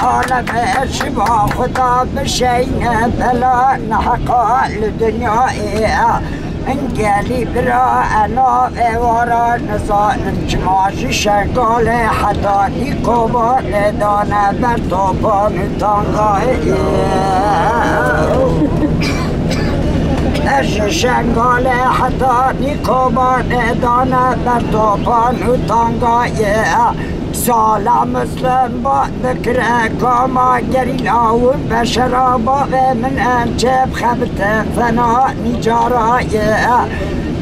عالم شما خدا بشین بلا نحقا لدنیا انگلی برا انا وارا نزا انجماش شنگال حدا نیکوبا ندانه بر توپان تانگاه اش شنگال حدا نیکوبا ندانه بر توپان تانگاه سالم مسلم با ذكرى كما قرين او بشرابا من انجب خبت فنا نجارايا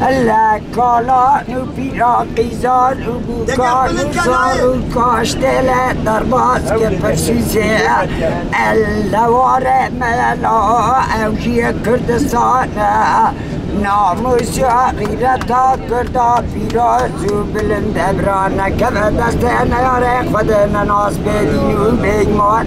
الا كالا نبيرا قيزان وبوكان صاروا كاشتلا درباس كبرسيزي اللوارة ملا اوجي كردستان ناموس غیرتا کردا پیرازو بلند ابرانا که دست نیاره خود نناس بدین و بگمان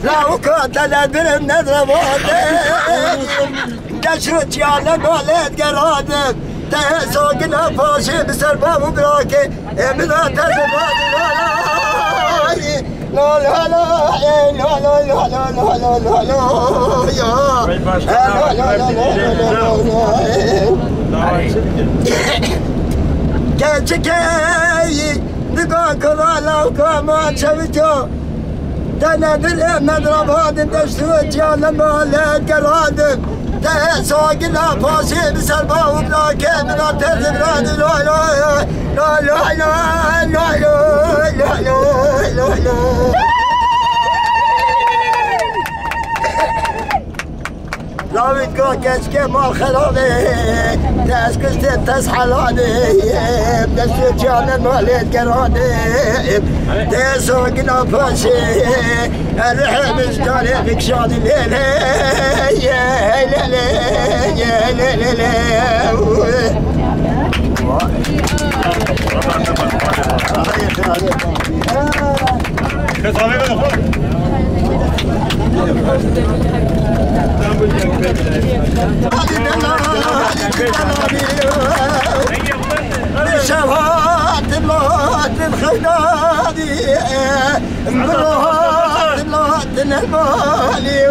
لو كنت ندرم ندرباته دشت يالا قالت قرادم تهسوقنا فاشي بسر بابو براكي امنا تزباد لا لا لا لا لا لا لا لا لا لا لا يا لا لا لا كي نقول كذا لو كما شفتو تندر نضرب هذا دشت يالا قالت قرادم ساقنا فاشي بسربا وبناكي من التزبران لا لا لا لا لا لا لا لا لا لا بتقول كشكي ما خلاني تسكت تسحلاني بدشت جانا مالت قراني تساقنا فاشي الرحم اشتاري بك شاد الليل يا لا لا يا لا لا لا شوات الموت الخدادي المروات الموت المالي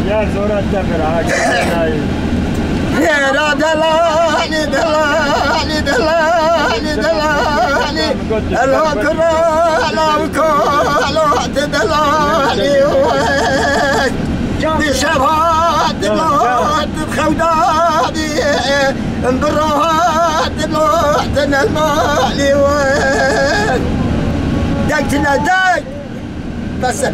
يا زورة الدمر يا دلالي دلالي دلالي دلالي الوكرة الوكرة دلالي بشوات الموت الخدادي انبروات الموت المالي دقتنا دق بس